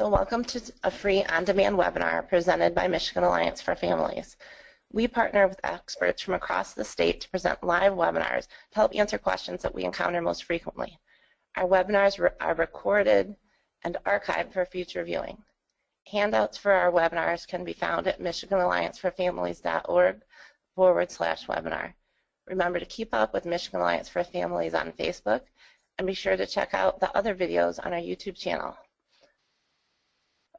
So welcome to a free on-demand webinar presented by Michigan Alliance for Families. We partner with experts from across the state to present live webinars to help answer questions that we encounter most frequently. Our webinars are recorded and archived for future viewing. Handouts for our webinars can be found at michiganallianceforfamilies.org/webinar. Remember to keep up with Michigan Alliance for Families on Facebook and be sure to check out the other videos on our YouTube channel.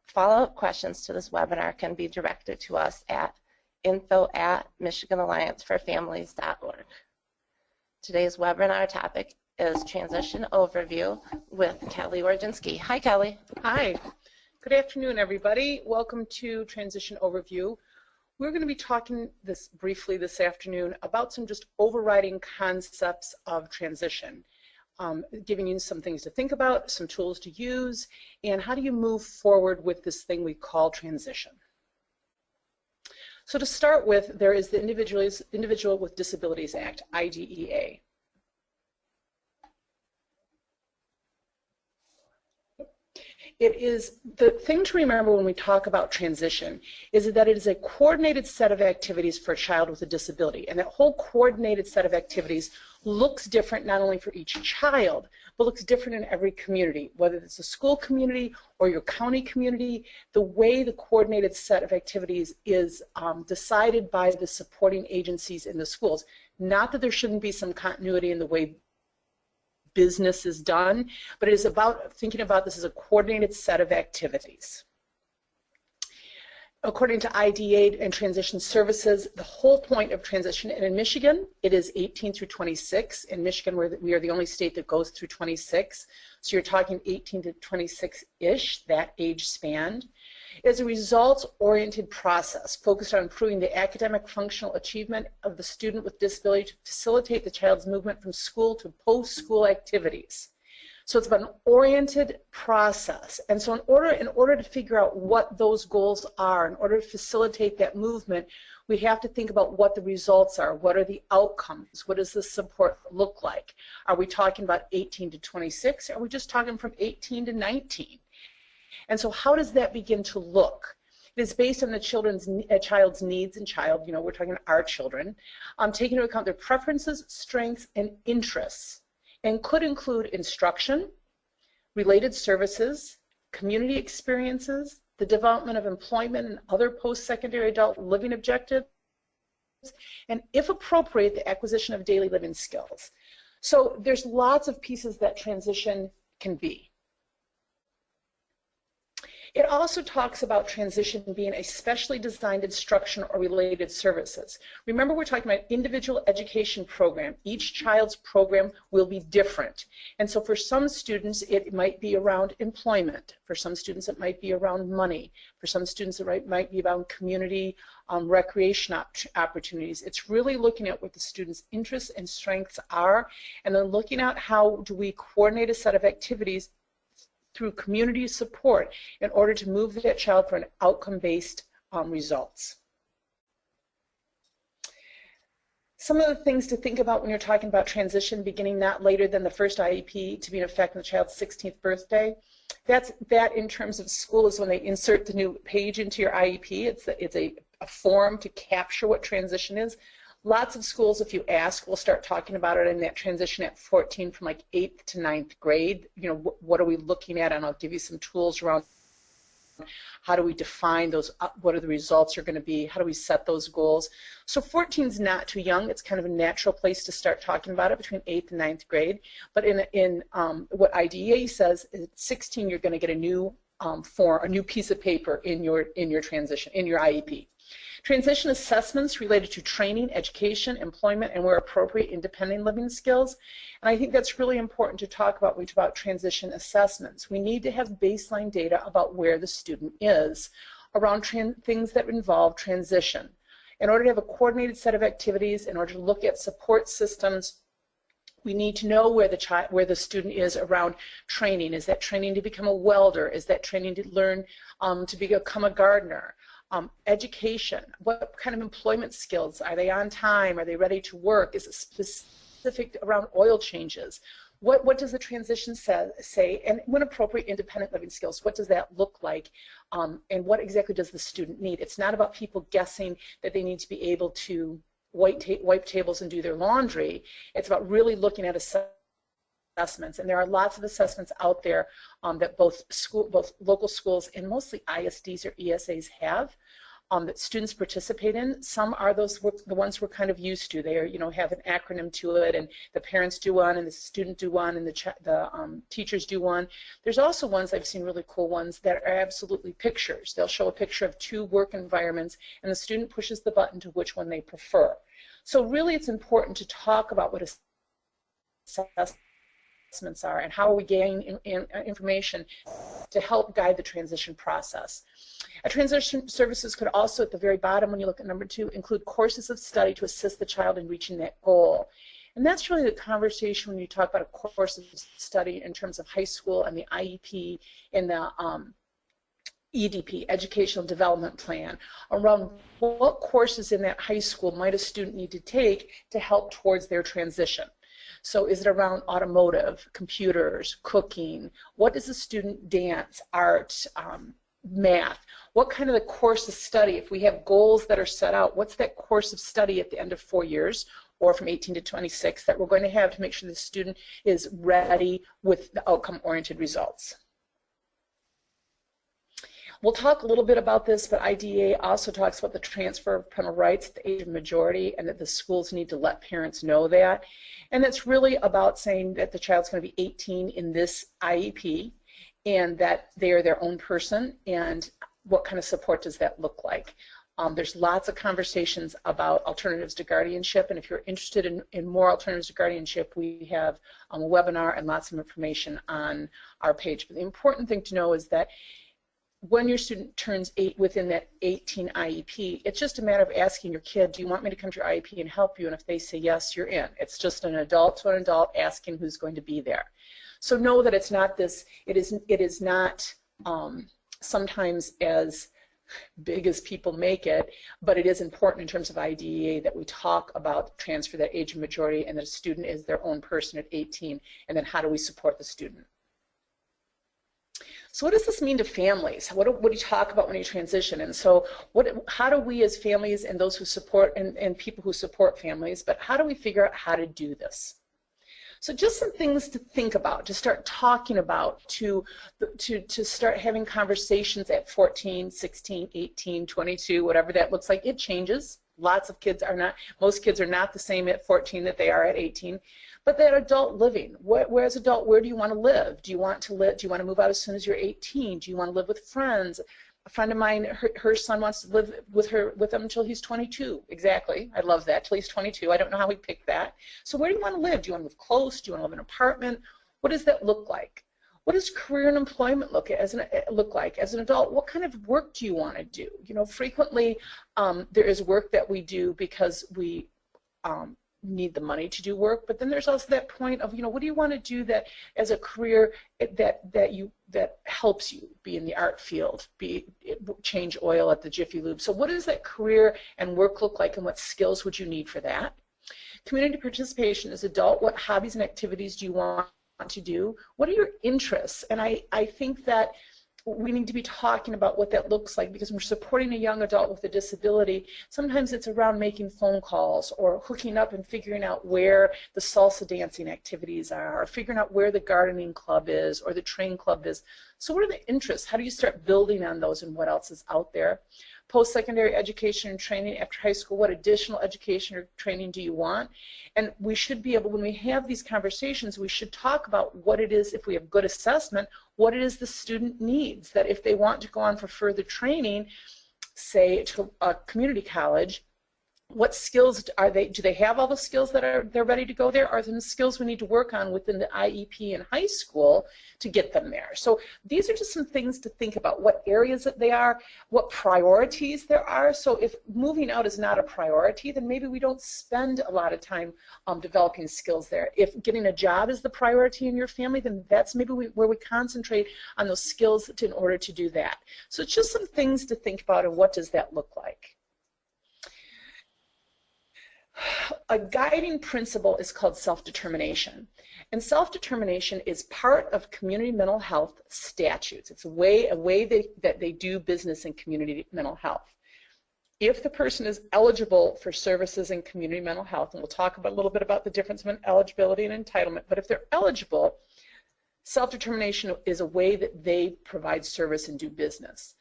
Follow-up questions to this webinar can be directed to us at info@michiganallianceforfamilies.org. Today's webinar topic is Transition Overview with Kelly Orginski. Hi, Kelly. Hi. Good afternoon, everybody. Welcome to Transition Overview. We're going to be talking briefly this afternoon about some just overriding concepts of transition. Giving you some things to think about, some tools to use, and how do you move forward with this thing we call transition. So to start with, there is the Individual with Disabilities Act, IDEA. It is the thing to remember when we talk about transition is that it is a coordinated set of activities for a child with a disability, and that whole coordinated set of activities looks different not only for each child, but looks different in every community, whether it's a school community or your county community. The way the coordinated set of activities is decided by the supporting agencies in the schools. Not that there shouldn't be some continuity in the way business is done, but it is about thinking about this as a coordinated set of activities. According to IDEA and Transition Services, the whole point of transition, and in Michigan, it is 18 through 26. In Michigan, we are the only state that goes through 26. So you're talking 18 to 26-ish, that age span. It is a results-oriented process focused on improving the academic functional achievement of the student with disability to facilitate the child's movement from school to post-school activities. So it's about an oriented process. And so in order to figure out what those goals are, in order to facilitate that movement, we have to think about what the results are. What are the outcomes? What does the support look like? Are we talking about 18 to 26? Or are we just talking from 18 to 19? And so how does that begin to look? It is based on the child's needs and we're talking our children, taking into account their preferences, strengths, and interests, and could include instruction, related services, community experiences, the development of employment and other post-secondary adult living objectives, and if appropriate, the acquisition of daily living skills. So there's lots of pieces that transition can be. It also talks about transition being a specially designed instruction or related services. Remember, we're talking about individual education program. Each child's program will be different. And so for some students, it might be around employment. For some students, it might be around money. For some students, it might be about community recreation opportunities. It's really looking at what the student's interests and strengths are, and then looking at how do we coordinate a set of activities through community support in order to move that child for an outcome-based results. Some of the things to think about when you're talking about transition beginning not later than the first IEP to be in effect on the child's 16th birthday. That in terms of school is when they insert the new page into your IEP. It's a form to capture what transition is. Lots of schools, if you ask, will start talking about it in that transition at 14 from like 8th to 9th grade. What are we looking at? And I'll give you some tools around how do we define those, what are the results are going to be, how do we set those goals. So 14 is not too young. It's kind of a natural place to start talking about it between 8th and 9th grade. But in what IDEA says, at 16 you're going to get a new form, a new piece of paper in your transition, in your IEP. Transition assessments related to training, education, employment, and where appropriate, independent living skills. And I think that's really important to talk about when we talk about transition assessments. We need to have baseline data about where the student is around things that involve transition. In order to have a coordinated set of activities, in order to look at support systems, we need to know where the student is around training. Is that training to become a welder? Is that training to learn to become a gardener? Education, what kind of employment skills? Are they on time? Are they ready to work? Is it specific around oil changes? What does the transition say? And when appropriate, independent living skills, what does that look like? And what exactly does the student need? It's not about people guessing that they need to be able to wipe tables and do their laundry. It's about really looking at assessments. And there are lots of assessments out there that both local schools and mostly ISDs or ESAs have. That students participate in. Some are the ones we're kind of used to. They are, have an acronym to it, and the parents do one, and the student do one, and the teachers do one. There's also ones, I've seen really cool ones, that are absolutely pictures. They'll show a picture of 2 work environments, and the student pushes the button to which one they prefer. So really it's important to talk about what assessments are and how we gain information to help guide the transition process. Transition services could also, at the very bottom when you look at number 2, include courses of study to assist the child in reaching that goal. And that's really the conversation when you talk about a course of study in terms of high school and the IEP and the EDP, Educational Development Plan, around what courses in that high school might a student need to take to help towards their transition. So is it around automotive, computers, cooking? What does a student dance, art, math? What kind of the course of study, if we have goals that are set out, what's that course of study at the end of 4 years or from 18 to 26 that we're going to have to make sure the student is ready with the outcome-oriented results? We'll talk a little bit about this, but IDEA also talks about the transfer of parental rights at the age of majority and that the schools need to let parents know that. And that's really about saying that the child's going to be 18 in this IEP and that they are their own person, and what kind of support does that look like. There's lots of conversations about alternatives to guardianship, and if you're interested in more alternatives to guardianship, we have a webinar and lots of information on our page. But the important thing to know is that when your student turns 8 within that 18 IEP, it's just a matter of asking your kid, do you want me to come to your IEP and help you? And if they say yes, you're in. It's just an adult to an adult asking who's going to be there. So know that it's not this, it is not sometimes as big as people make it, but it is important in terms of IDEA that we talk about transfer that age of majority and that a student is their own person at 18, and then how do we support the student. So what does this mean to families? What do you talk about when you transition? And so how do we as families and those who support and people who support families, but how do we figure out how to do this? So just some things to think about, to start talking about, to start having conversations at 14, 16, 18, 22, whatever that looks like. It changes. Lots of kids are not, most kids are not the same at 14 that they are at 18. But that adult living, whereas adult, where do you want to live? Do you want to move out as soon as you're 18? Do you want to live with friends? A friend of mine, her son wants to live with them until he's 22. Exactly. I love that. Till he's 22. I don't know how we picked that. So where do you want to live? Do you want to live close? Do you want to live in an apartment? What does that look like? What does career and employment look like as an adult? What kind of work do you want to do? Frequently there is work that we do because we need the money to do work, but then there's also that point of, what do you want to do that as a career that helps you be in the art field, change oil at the Jiffy Lube. So what does that career and work look like, and what skills would you need for that? Community participation as adult, what hobbies and activities do you want to do? What are your interests? And I think that we need to be talking about what that looks like, because when we're supporting a young adult with a disability, sometimes it's around making phone calls or hooking up and figuring out where the salsa dancing activities are, or figuring out where the gardening club is or the train club is. So what are the interests? How do you start building on those, and what else is out there? Post-secondary education and training after high school, what additional education or training do you want? And we should be able, when we have these conversations, we should talk about what it is, if we have good assessment, what it is the student needs, that if they want to go on for further training, say to a community college, what skills are they, do they have all the skills that they're ready to go there? Are there skills we need to work on within the IEP in high school to get them there? So these are just some things to think about, what areas that they are, what priorities there are. So if moving out is not a priority, then maybe we don't spend a lot of time developing skills there. If getting a job is the priority in your family, then that's maybe where we concentrate on those skills in order to do that. So it's just some things to think about, and what does that look like? A guiding principle is called self-determination. And self-determination is part of community mental health statutes. It's a way that they do business in community mental health. If the person is eligible for services in community mental health, and we'll talk a little bit about the difference between eligibility and entitlement, but if they're eligible, self-determination is a way that they provide service and do business.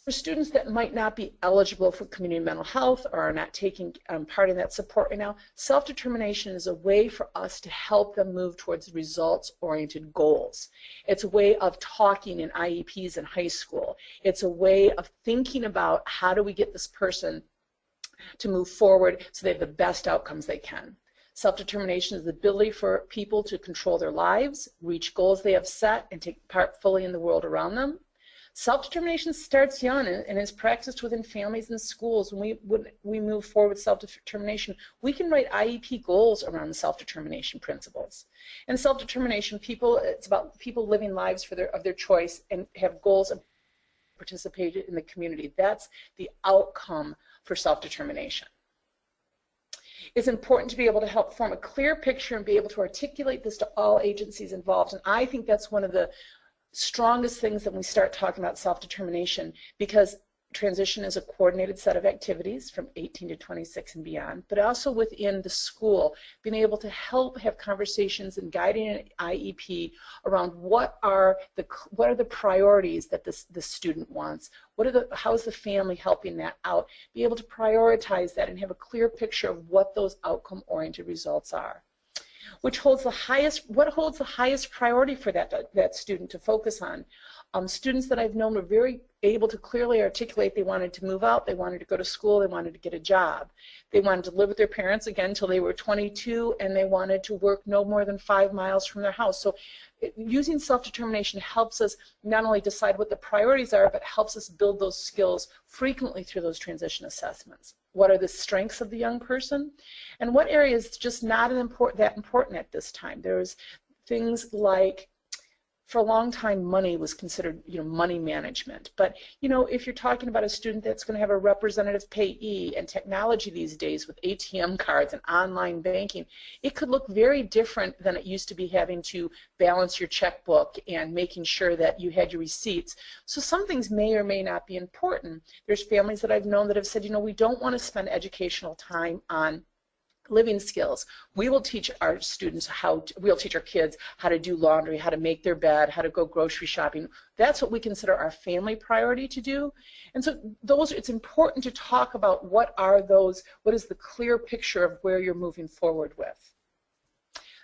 For students that might not be eligible for community mental health or are not taking part in that support right now, self-determination is a way for us to help them move towards results-oriented goals. It's a way of talking in IEPs in high school. It's a way of thinking about how do we get this person to move forward so they have the best outcomes they can. Self-determination is the ability for people to control their lives, reach goals they have set, and take part fully in the world around them. Self-determination starts young and is practiced within families and schools. When we move forward with self-determination, we can write IEP goals around the self-determination principles. And self-determination, it's about people living lives of their choice and have goals and participate in the community. That's the outcome for self-determination. It's important to be able to help form a clear picture and be able to articulate this to all agencies involved. And I think that's one of the strongest things that we start talking about self-determination, because transition is a coordinated set of activities from 18 to 26 and beyond, but also within the school, being able to help have conversations and guiding an IEP around what are the priorities that the student wants, how is the family helping that out, be able to prioritize that and have a clear picture of what those outcome-oriented results are. What holds the highest priority for that student to focus on? Students that I've known were very able to clearly articulate they wanted to move out, they wanted to go to school, they wanted to get a job. They wanted to live with their parents again until they were 22, and they wanted to work no more than 5 miles from their house. So using self-determination helps us not only decide what the priorities are, but helps us build those skills frequently through those transition assessments. What are the strengths of the young person? And what area is just not that important at this time? There's things like, for a long time, money was considered, money management. But, if you're talking about a student that's going to have a representative payee and technology these days with ATM cards and online banking, it could look very different than it used to be having to balance your checkbook and making sure that you had your receipts. So some things may or may not be important. There's families that I've known that have said, we don't want to spend educational time on living skills. We will teach our students we'll teach our kids how to do laundry, how to make their bed, how to go grocery shopping. That's what we consider our family priority to do. And so it's important to talk about what is the clear picture of where you're moving forward with.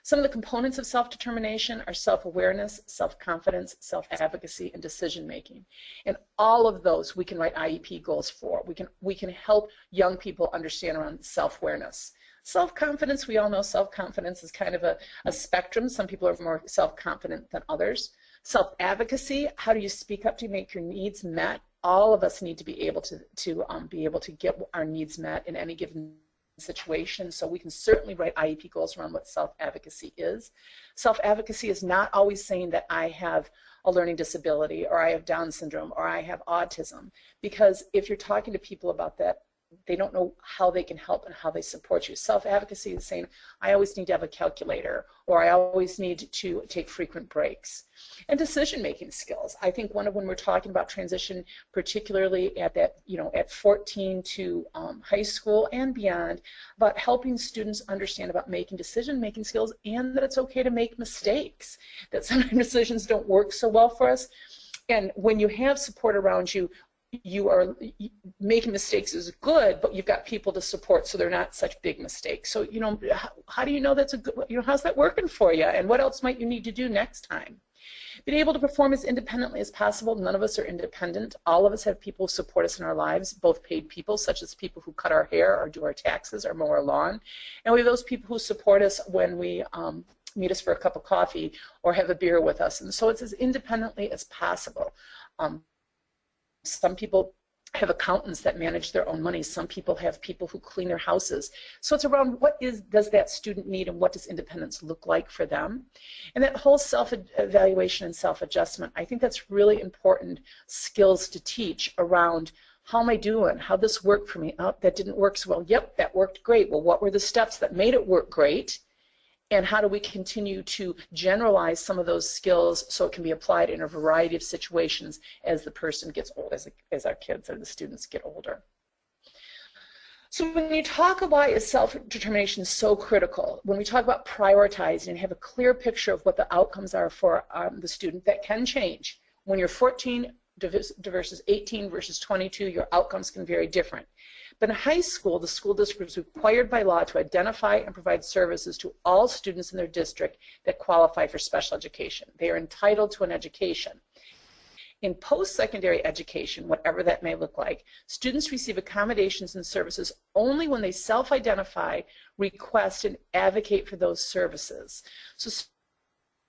Some of the components of self-determination are self-awareness, self-confidence, self-advocacy, and decision-making. And all of those we can write IEP goals for. We can help young people understand around self-awareness. Self-confidence, we all know self-confidence is kind of a spectrum. Some people are more self-confident than others. Self-advocacy, how do you speak up to make your needs met? All of us need to be able to get our needs met in any given situation, so we can certainly write IEP goals around what self-advocacy is. Self-advocacy is not always saying that I have a learning disability or I have Down syndrome or I have autism, because if you're talking to people about that, they don't know how they can help and how they support you. Self-advocacy is saying, I always need to have a calculator, or I always need to take frequent breaks. And decision-making skills. I think when we're talking about transition, particularly at at 14 to high school and beyond, about helping students understand about making decision-making skills, and that it's okay to make mistakes, that sometimes decisions don't work so well for us. And when you have support around you, making mistakes is good, but you've got people to support so they're not such big mistakes. So, how do you know that's a good, how's that working for you? And what else might you need to do next time? Being able to perform as independently as possible. None of us are independent. All of us have people who support us in our lives, both paid people, such as people who cut our hair or do our taxes or mow our lawn. And we have those people who support us when we meet us for a cup of coffee or have a beer with us. And so it's as independently as possible. Some people have accountants that manage their own money. Some people have people who clean their houses. So it's around does that student need, and what does independence look like for them? And that whole self-evaluation and self-adjustment, I think that's really important skills to teach around how am I doing? How'd this work for me? Oh, that didn't work so well. Yep, that worked great. Well, what were the steps that made it work great? And how do we continue to generalize some of those skills so it can be applied in a variety of situations as the person gets old, as our kids or the students get older. So when you talk about why is self-determination so critical, when we talk about prioritizing and have a clear picture of what the outcomes are for the student, that can change. When you're 14 versus 18 versus 22, your outcomes can vary different. But in high school, the school district is required by law to identify and provide services to all students in their district that qualify for special education. They are entitled to an education. In post-secondary education, whatever that may look like, students receive accommodations and services only when they self-identify, request, and advocate for those services. So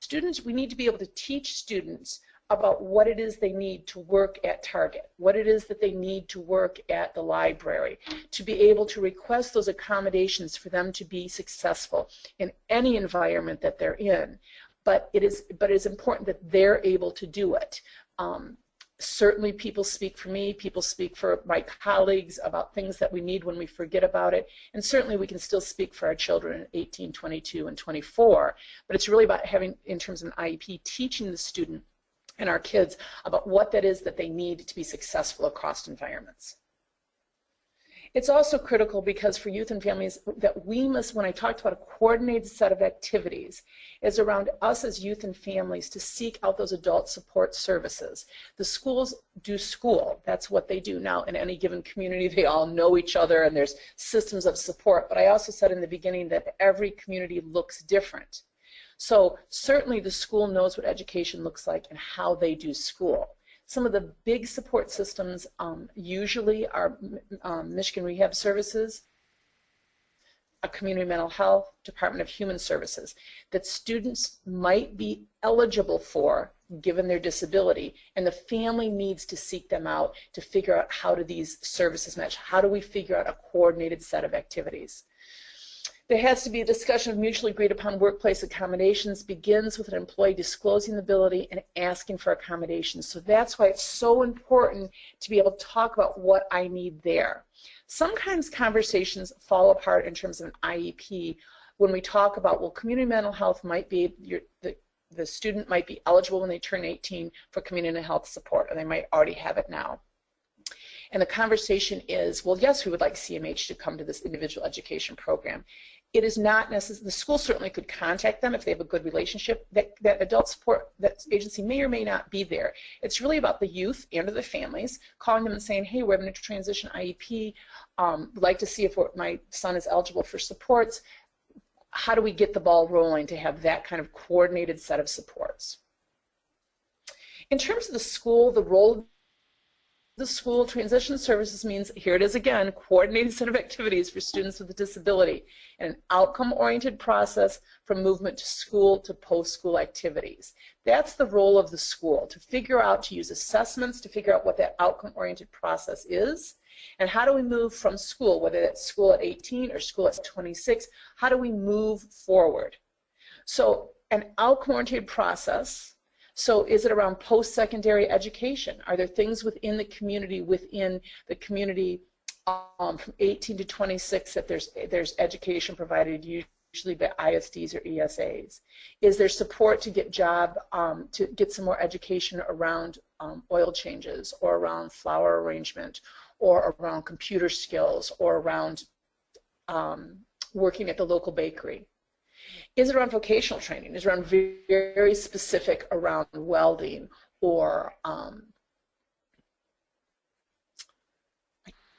students, we need to be able to teach students about what it is they need to work at Target, what it is that they need to work at the library, to be able to request those accommodations for them to be successful in any environment that they're in. But it is important that they're able to do it. Certainly people speak for me, people speak for my colleagues about things that we need when we forget about it, and certainly we can still speak for our children at 18, 22, and 24, but it's really about having, in terms of an IEP, teaching the student and our kids about what that is that they need to be successful across environments. It's also critical because for youth and families that we must, when I talked about a coordinated set of activities, is around us as youth and families to seek out those adult support services. The schools do school, that's what they do. Now in any given community they all know each other and there's systems of support, but I also said in the beginning that every community looks different. So certainly the school knows what education looks like and how they do school. Some of the big support systems usually are Michigan Rehab Services, a Community Mental Health, Department of Human Services, that students might be eligible for given their disability, and the family needs to seek them out to figure out how do these services match. How do we figure out a coordinated set of activities? There has to be a discussion of mutually agreed upon workplace accommodations, begins with an employee disclosing the ability and asking for accommodations. So that's why it's so important to be able to talk about what I need there. Sometimes conversations fall apart in terms of an IEP when we talk about, well, community mental health might be, the student might be eligible when they turn 18 for community health support, or they might already have it now. And the conversation is, well, yes, we would like CMH to come to this individual education program. It is not necessary. The school certainly could contact them if they have a good relationship. That adult support, that agency may or may not be there. It's really about the youth and the families calling them and saying, hey, we're having a transition IEP. We'd like to see if my son is eligible for supports. How do we get the ball rolling to have that kind of coordinated set of supports? In terms of the school, the role of the school, transition services means, here it is again, coordinated set of activities for students with a disability and an outcome-oriented process from movement to school to post-school activities. That's the role of the school, to figure out, to use assessments to figure out what that outcome-oriented process is, and how do we move from school, whether that's school at 18 or school at 26, how do we move forward? So an outcome-oriented process. So is it around post-secondary education? Are there things within the community from 18 to 26 that there's education provided usually by ISDs or ESAs? Is there support to get to get some more education around oil changes or around flower arrangement or around computer skills or around working at the local bakery? Is it around vocational training? Is it around very specific around welding or I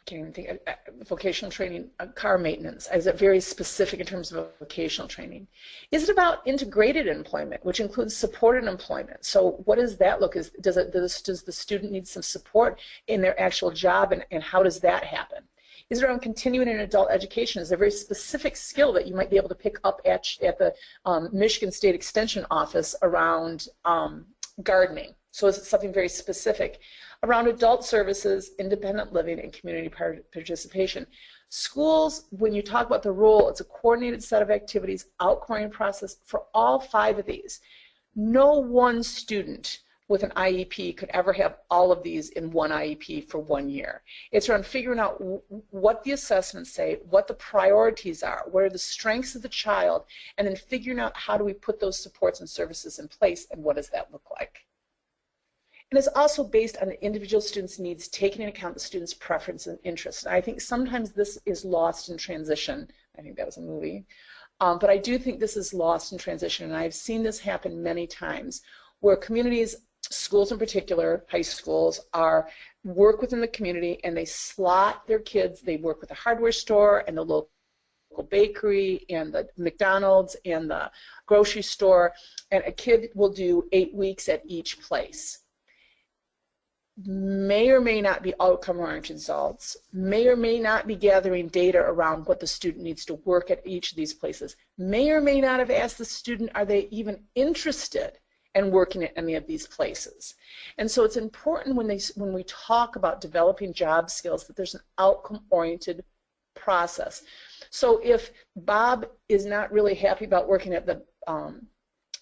can't even think, vocational training, car maintenance? Is it very specific in terms of vocational training? Is it about integrated employment, which includes supported employment? So what does that look like? Does the student need some support in their actual job, and how does that happen? Is it around continuing in adult education? Is there a very specific skill that you might be able to pick up at the Michigan State Extension Office around gardening? So is it something very specific? Around adult services, independent living, and community participation. Schools, when you talk about the role, it's a coordinated set of activities, outpouring process for all 5 of these. No one student with an IEP could ever have all of these in one IEP for 1 year. It's around figuring out what the assessments say, what the priorities are, what are the strengths of the child, and then figuring out how do we put those supports and services in place, and what does that look like. And it's also based on the individual student's needs, taking into account the student's preference and interests. And I think sometimes this is lost in transition. I think that was a movie. But I do think this is lost in transition, and I've seen this happen many times, where communities, schools in particular, high schools, work within the community and they slot their kids. They work with the hardware store and the local bakery and the McDonald's and the grocery store, and a kid will do 8 weeks at each place. May or may not be outcome-oriented results, may or may not be gathering data around what the student needs to work at each of these places, may or may not have asked the student, are they even interested in working at any of these places. And so it's important when we talk about developing job skills that there's an outcome-oriented process. So if Bob is not really happy about working at the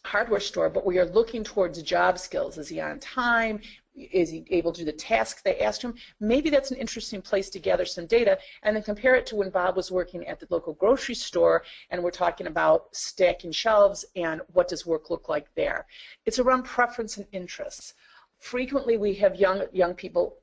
hardware store, but we are looking towards job skills, is he on time? Is he able to do the tasks they asked him? Maybe that's an interesting place to gather some data and then compare it to when Bob was working at the local grocery store and we're talking about stacking shelves and what does work look like there. It's around preference and interests. Frequently we have young people,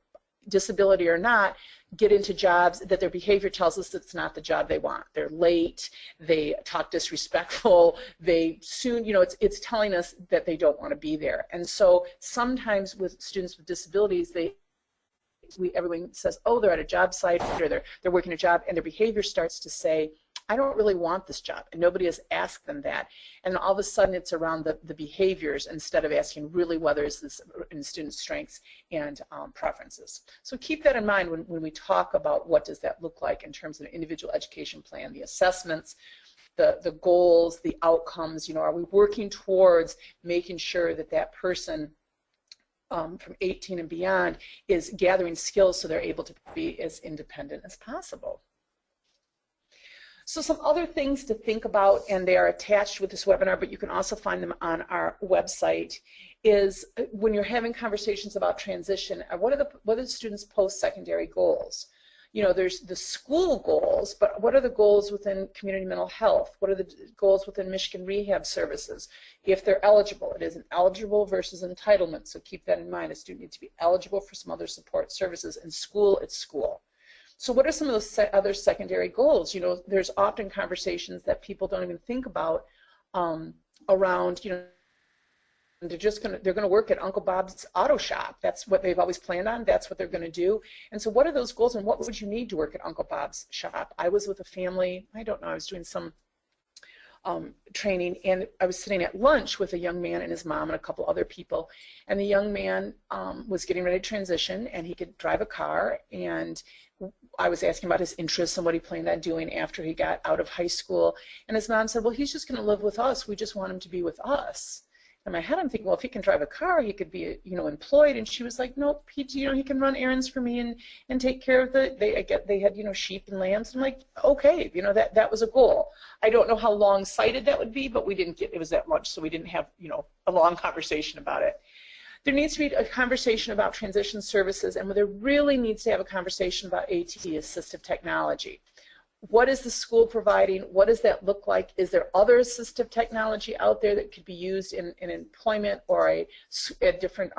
disability or not, get into jobs that their behavior tells us it's not the job they want. They're late, they talk disrespectful, they soon, it's telling us that they don't want to be there. And so sometimes with students with disabilities, everyone says, oh, they're at a job site or they're working a job, and their behavior starts to say, I don't really want this job, and nobody has asked them that. And all of a sudden it's around the behaviors instead of asking really whether it's this in students' strengths and preferences. So keep that in mind when we talk about what does that look like in terms of an individual education plan, the assessments, the goals, the outcomes. Are we working towards making sure that that person from 18 and beyond is gathering skills so they're able to be as independent as possible. So some other things to think about, and they are attached with this webinar, but you can also find them on our website, is when you're having conversations about transition, what are the students' post-secondary goals? There's the school goals, but what are the goals within community mental health? What are the goals within Michigan Rehab Services? If they're eligible, it is an eligible versus entitlement, so keep that in mind. A student needs to be eligible for some other support services. In school, it's school. So what are some of those other secondary goals? There's often conversations that people don't even think about around, they're going to work at Uncle Bob's auto shop. That's what they've always planned on. That's what they're going to do. And so what are those goals, and what would you need to work at Uncle Bob's shop? I was with a family, I don't know, I was doing some training, and I was sitting at lunch with a young man and his mom and a couple other people, and the young man was getting ready to transition, and he could drive a car, and I was asking about his interests and what he planned on doing after he got out of high school, and his mom said, well, he's just going to live with us. We just want him to be with us. In my head, I'm thinking, well, if he can drive a car, he could be, employed. And she was like, nope, he can run errands for me and take care of they had, sheep and lambs. And I'm like, okay, that was a goal. I don't know how long-sighted that would be, but it was that much, so we didn't have, a long conversation about it. There needs to be a conversation about transition services, and there really needs to have a conversation about AT, assistive technology. What is the school providing? What does that look like? Is there other assistive technology out there that could be used in employment or a different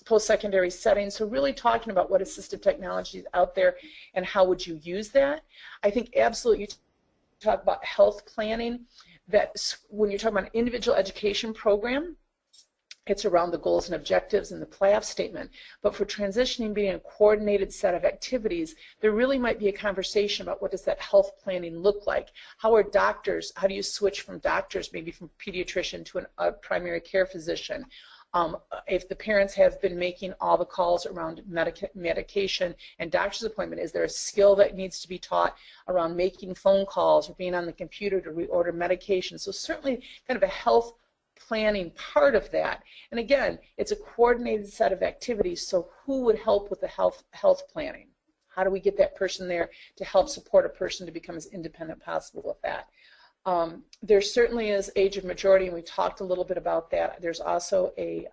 post-secondary setting? So really talking about what assistive technology is out there and how would you use that. I think absolutely you talk about health planning, that when you're talking about an individual education program, it's around the goals and objectives and the PLAF statement. But for transitioning being a coordinated set of activities, there really might be a conversation about what does that health planning look like? How do you switch from doctors, maybe from pediatrician to a primary care physician? If the parents have been making all the calls around medication and doctor's appointment, is there a skill that needs to be taught around making phone calls or being on the computer to reorder medication? So certainly kind of a health planning part of that. And again, it's a coordinated set of activities, so who would help with the health planning? How do we get that person there to help support a person to become as independent as possible with that? There certainly is age of majority, and we talked a little bit about that. There's also a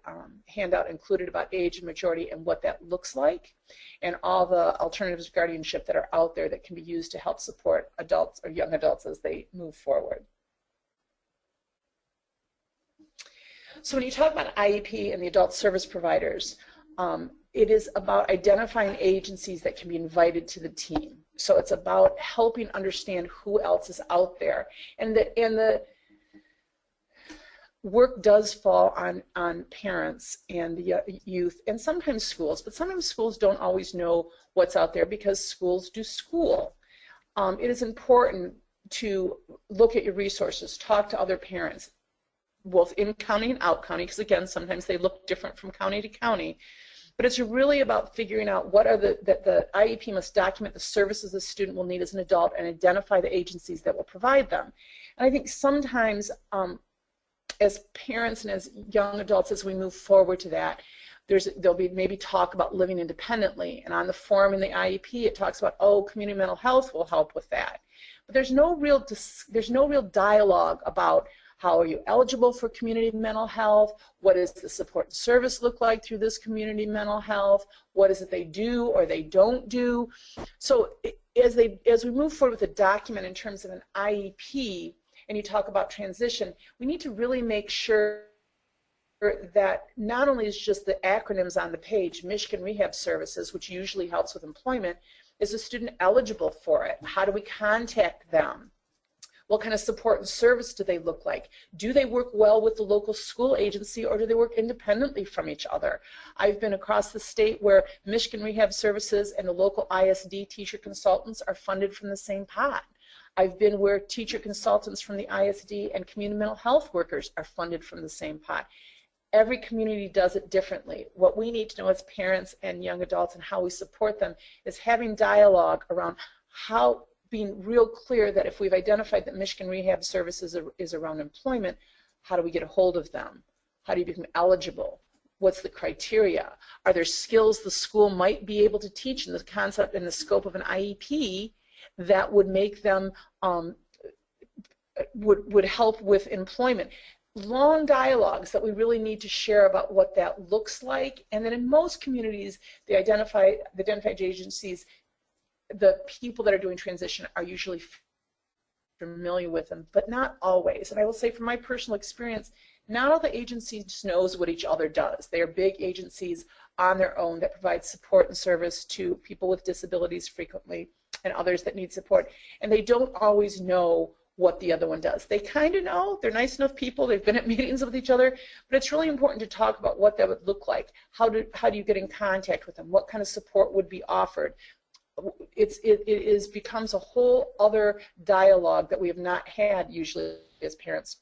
handout included about age of majority and what that looks like, and all the alternatives to guardianship that are out there that can be used to help support adults or young adults as they move forward. So when you talk about IEP and the adult service providers, it is about identifying agencies that can be invited to the team. So it's about helping understand who else is out there. And the work does fall on parents and the youth and sometimes schools, but sometimes schools don't always know what's out there because schools do school. It is important to look at your resources, talk to other parents, both in county and out county, because again, sometimes they look different from county to county. But it's really about figuring out what are that the IEP must document the services the student will need as an adult and identify the agencies that will provide them. And I think sometimes as parents and as young adults, as we move forward to that, there'll be maybe talk about living independently. And on the form in the IEP, it talks about, oh, community mental health will help with that. But there's no real dialogue about how are you eligible for community mental health? What does the support and service look like through this community mental health? What is it they do or they don't do? So as we move forward with a document in terms of an IEP, and you talk about transition, we need to really make sure that not only is just the acronyms on the page, Michigan Rehab Services, which usually helps with employment, is the student eligible for it? How do we contact them? What kind of support and service do they look like? Do they work well with the local school agency or do they work independently from each other? I've been across the state where Michigan Rehab Services and the local ISD teacher consultants are funded from the same pot. I've been where teacher consultants from the ISD and community mental health workers are funded from the same pot. Every community does it differently. What we need to know as parents and young adults and how we support them is having dialogue around how, being real clear that if we've identified that Michigan Rehab Services is around employment, how do we get a hold of them? How do you become eligible? What's the criteria? Are there skills the school might be able to teach in the concept and the scope of an IEP that would make them, would help with employment? Long dialogues that we really need to share about what that looks like. And then in most communities, the identified agencies, the people that are doing transition are usually familiar with them, but not always. And I will say from my personal experience, not all the agencies knows what each other does. They are big agencies on their own that provide support and service to people with disabilities frequently and others that need support. And they don't always know what the other one does. They kind of know. They're nice enough people. They've been at meetings with each other. But it's really important to talk about what that would look like. How do you get in contact with them? What kind of support would be offered? It becomes a whole other dialogue that we have not had usually as parents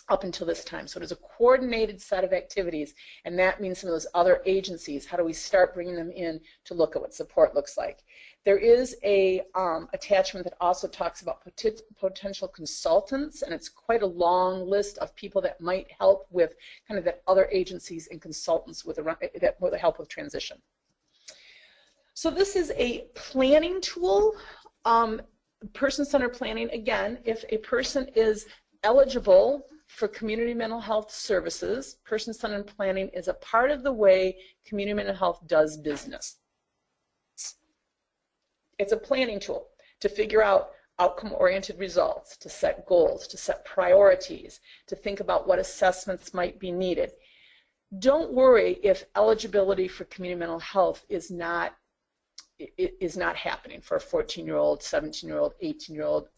up until this time. So it is a coordinated set of activities, and that means some of those other agencies. How do we start bringing them in to look at what support looks like? There is a attachment that also talks about potential consultants, and it's quite a long list of people that might help with kind of that other agencies and consultants that will help with transition. So this is a planning tool, person-centered planning. Again, if a person is eligible for community mental health services, person-centered planning is a part of the way community mental health does business. It's a planning tool to figure out outcome-oriented results, to set goals, to set priorities, to think about what assessments might be needed. Don't worry if eligibility for community mental health is not happening for a 14-year-old, 17-year-old, 18-year-old.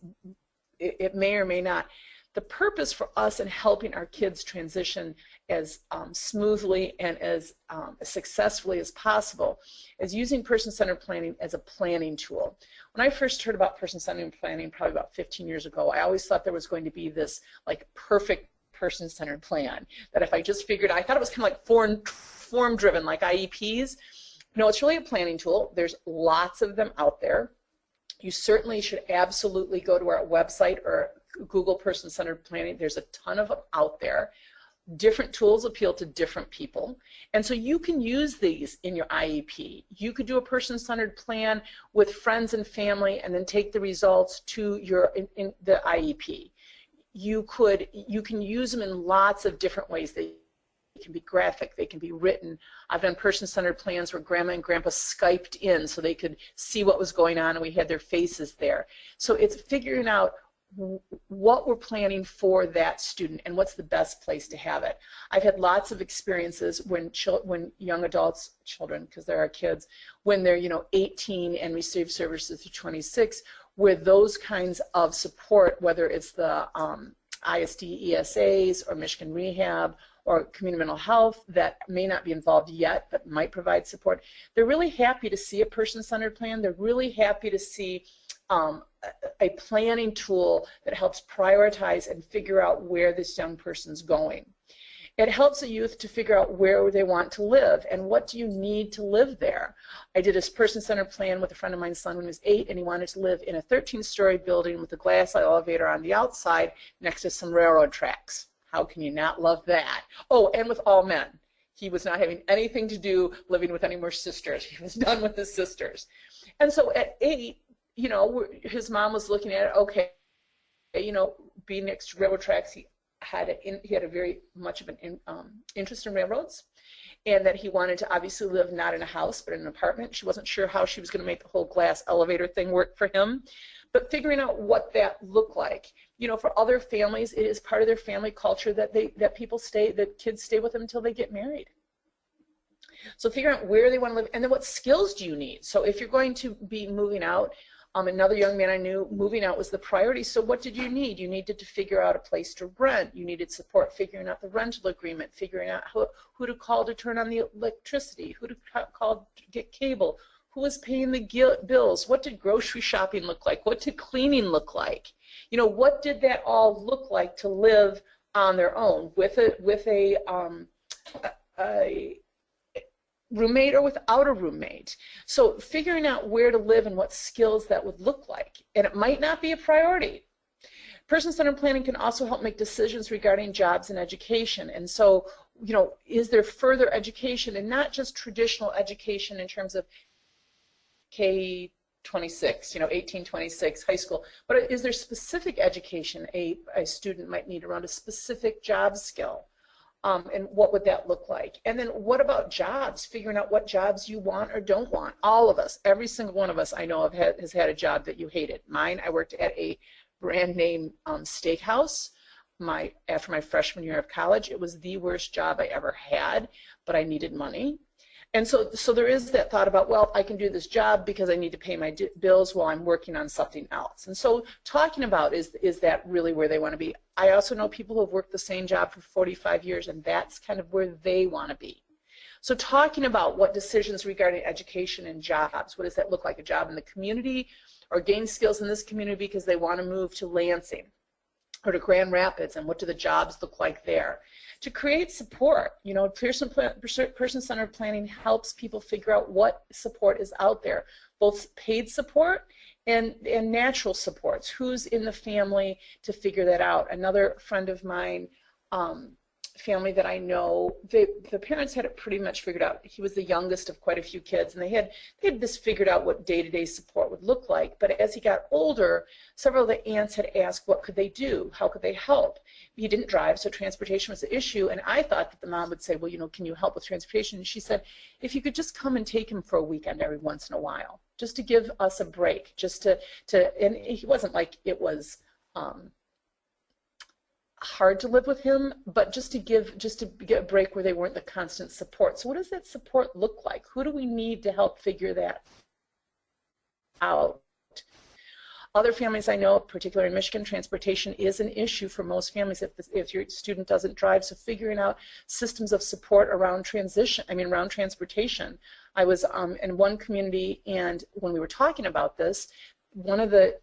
It may or may not. The purpose for us in helping our kids transition as smoothly and as successfully as possible is using person-centered planning as a planning tool. When I first heard about person-centered planning probably about 15 years ago, I always thought there was going to be this like perfect person-centered plan that if I just figured, I thought it was kind of like form-driven like IEPs. No, it's really a planning tool. There's lots of them out there. You certainly should absolutely go to our website or Google person-centered planning. There's a ton of them out there. Different tools appeal to different people. And so you can use these in your IEP. You could do a person-centered plan with friends and family and then take the results to the IEP. you can use them in lots of different ways. They can be graphic, they can be written. I've done person-centered plans where grandma and grandpa Skyped in so they could see what was going on and we had their faces there. So it's figuring out what we're planning for that student and what's the best place to have it. I've had lots of experiences when young adults, children, because there are kids, when they're 18 and receive services through 26, where those kinds of support, whether it's the ISD ESAs or Michigan Rehab or community mental health that may not be involved yet but might provide support, they're really happy to see a person-centered plan. They're really happy to see a planning tool that helps prioritize and figure out where this young person's going. It helps a youth to figure out where they want to live and what do you need to live there. I did a person-centered plan with a friend of mine's son when he was 8, and he wanted to live in a 13-story building with a glass elevator on the outside next to some railroad tracks. How can you not love that? Oh, and with all men. He was not having anything to do living with any more sisters. He was done with his sisters. And so at 8, his mom was looking at it, okay, being next to railroad tracks, he had a very much of an interest in railroads, and that he wanted to obviously live not in a house but in an apartment. She wasn't sure how she was going to make the whole glass elevator thing work for him, but figuring out what that looked like. For other families, it is part of their family culture that kids stay with them until they get married. So figuring out where they want to live, and then what skills do you need? So if you're going to be moving out, another young man I knew, moving out was the priority. So what did you need? You needed to figure out a place to rent. You needed support figuring out the rental agreement, figuring out who to call to turn on the electricity, who to call to get cable, who was paying the bills, what did grocery shopping look like, what did cleaning look like? What did that all look like to live on their own with a roommate or without a roommate. So figuring out where to live and what skills that would look like. And it might not be a priority. Person-centered planning can also help make decisions regarding jobs and education. And so, is there further education, and not just traditional education in terms of K-26, 18-26, high school, but is there specific education a student might need around a specific job skill? And what would that look like? And then what about jobs? Figuring out what jobs you want or don't want. All of us, every single one of us I know of has had a job that you hated. Mine, I worked at a brand name steakhouse after my freshman year of college. It was the worst job I ever had, but I needed money. And so there is that thought about, well, I can do this job because I need to pay my bills while I'm working on something else. And so talking about is that really where they want to be? I also know people who have worked the same job for 45 years, and that's kind of where they want to be. So talking about what decisions regarding education and jobs, what does that look like? A job in the community, or gain skills in this community because they want to move to Lansing or to Grand Rapids, and what do the jobs look like there? To create support, person-centered planning helps people figure out what support is out there, both paid support and natural supports. Who's in the family to figure that out? Another friend of mine, family that I know, the parents had it pretty much figured out. He was the youngest of quite a few kids, and they had this figured out what day-to-day support would look like. But as he got older, several of the aunts had asked what could they do, how could they help. He didn't drive, so transportation was the issue, and I thought that the mom would say, well, can you help with transportation? And she said, if you could just come and take him for a weekend every once in a while, just to give us a break, just to and he wasn't like it was hard to live with him, but just to get a break where they weren't the constant support. So what does that support look like? Who do we need to help figure that out? Other families I know, particularly in Michigan, transportation is an issue for most families if your student doesn't drive. So figuring out systems of support around transportation. I was in one community, and when we were talking about this, one of the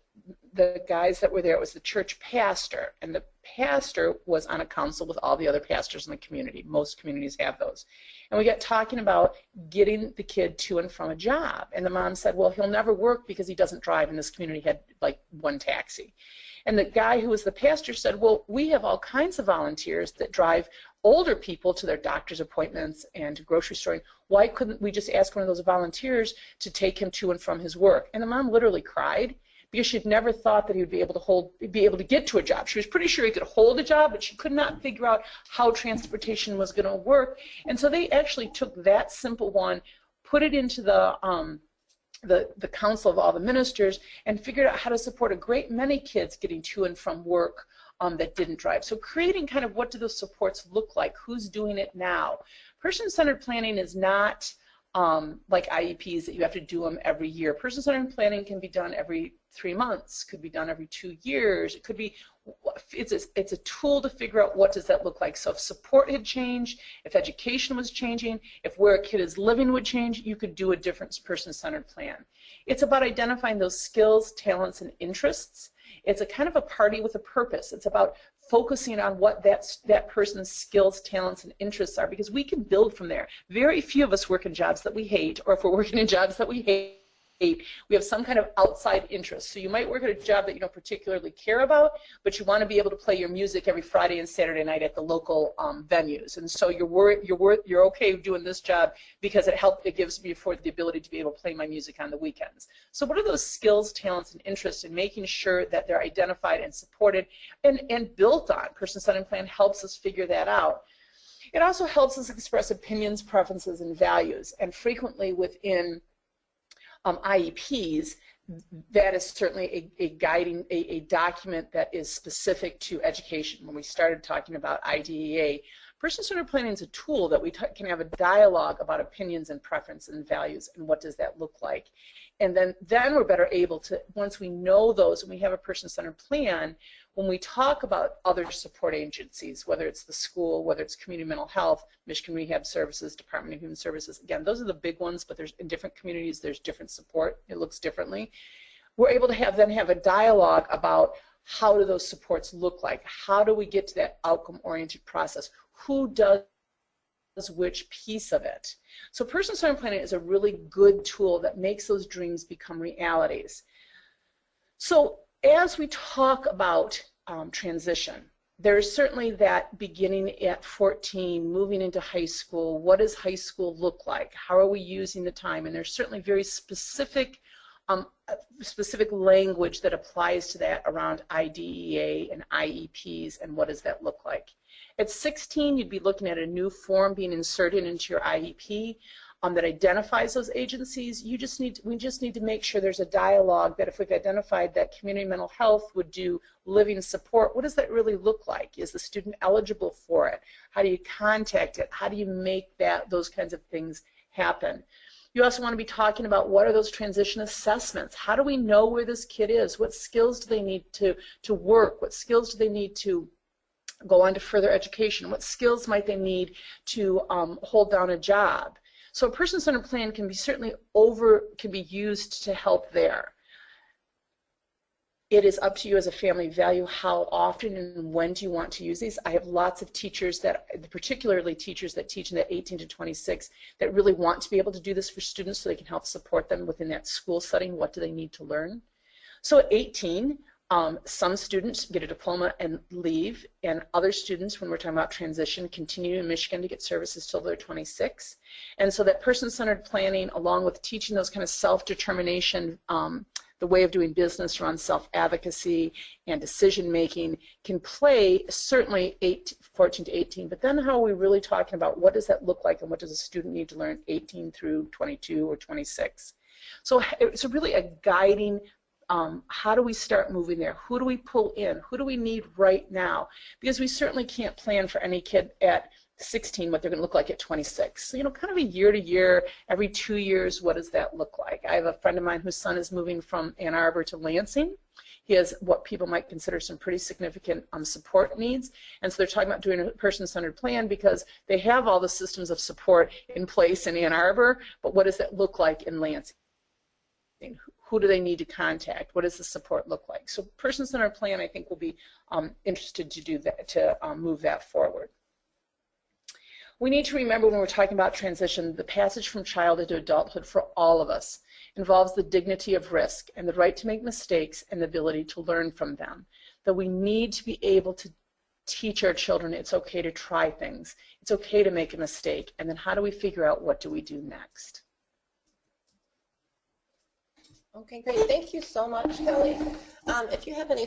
guys that were there was the church pastor, and the pastor was on a council with all the other pastors in the community. Most communities have those. And we got talking about getting the kid to and from a job. And the mom said, well, he'll never work because he doesn't drive, and this community had like one taxi. And the guy who was the pastor said, well, we have all kinds of volunteers that drive older people to their doctor's appointments and to grocery storing. Why couldn't we just ask one of those volunteers to take him to and from his work? And the mom literally cried, because she'd never thought that he would be able to get to a job. She was pretty sure he could hold a job, but she could not figure out how transportation was going to work. And so they actually took that simple one, put it into the council of all the ministers, and figured out how to support a great many kids getting to and from work that didn't drive. So creating kind of what do those supports look like? Who's doing it now? Person-centered planning is not like IEPs that you have to do them every year. Person-centered planning can be done every 3 months, could be done every 2 years. It could be, it's a tool to figure out what does that look like. So if support had changed, if education was changing, if where a kid is living would change, you could do a different person-centered plan. It's about identifying those skills, talents, and interests. It's a kind of a party with a purpose. It's about focusing on what that person's skills, talents, and interests are, because we can build from there. Very few of us work in jobs that we hate, or if we're working in jobs that we hate, we have some kind of outside interest. So you might work at a job that you don't particularly care about, but you want to be able to play your music every Friday and Saturday night at the local venues. And so you're okay doing this job because it gives me the ability to be able to play my music on the weekends. So what are those skills, talents, and interests, in making sure that they're identified and supported and built on? Person-centered plan helps us figure that out. It also helps us express opinions, preferences, and values. And frequently within IEPs, that is certainly a document that is specific to education. When we started talking about IDEA, person-centered planning is a tool that we can have a dialogue about opinions and preference and values, and what does that look like. And then we're better able to, once we know those and we have a person-centered plan, when we talk about other support agencies, whether it's the school, whether it's community mental health, Michigan Rehab Services, Department of Human Services, again, those are the big ones, but in different communities there's different support. It looks differently. We're able to have a dialogue about how do those supports look like? How do we get to that outcome-oriented process? Who does which piece of it? So person-centered planning is a really good tool that makes those dreams become realities. So as we talk about transition, there's certainly that beginning at 14, moving into high school. What does high school look like? How are we using the time? And there's certainly very specific language that applies to that around IDEA and IEPs, and what does that look like? At 16, you'd be looking at a new form being inserted into your IEP that identifies those agencies. We just need to make sure there's a dialogue that if we've identified that community mental health would do living support, what does that really look like? Is the student eligible for it? How do you contact it? How do you make those kinds of things happen? You also want to be talking about what are those transition assessments? How do we know where this kid is? What skills do they need to work? What skills do they need to go on to further education? What skills might they need to hold down a job? So a person-centered plan can be used to help there. It is up to you as a family value how often and when do you want to use these. I have lots of teachers particularly teachers that teach in that 18 to 26, that really want to be able to do this for students so they can help support them within that school setting. What do they need to learn? So at 18, some students get a diploma and leave, and other students, when we're talking about transition, continue in Michigan to get services till they're 26. And so that person-centered planning, along with teaching those kind of self-determination, the way of doing business around self-advocacy and decision-making, can play certainly 14 to 18, but then how are we really talking about what does that look like and what does a student need to learn 18 through 22 or 26? So it's really a guiding how do we start moving there? Who do we pull in? Who do we need right now? Because we certainly can't plan for any kid at 16 what they're going to look like at 26. So, kind of a year to year, every 2 years, what does that look like? I have a friend of mine whose son is moving from Ann Arbor to Lansing. He has what people might consider some pretty significant support needs, and so they're talking about doing a person-centered plan because they have all the systems of support in place in Ann Arbor, but what does that look like in Lansing? Who do they need to contact? What does the support look like? So person-centered plan, I think, will be interested to do that, to move that forward. We need to remember when we're talking about transition, the passage from childhood to adulthood for all of us involves the dignity of risk and the right to make mistakes and the ability to learn from them. That we need to be able to teach our children it's okay to try things. It's okay to make a mistake. And then how do we figure out what do we do next? Okay, great. Thank you so much, Kelly. If you have any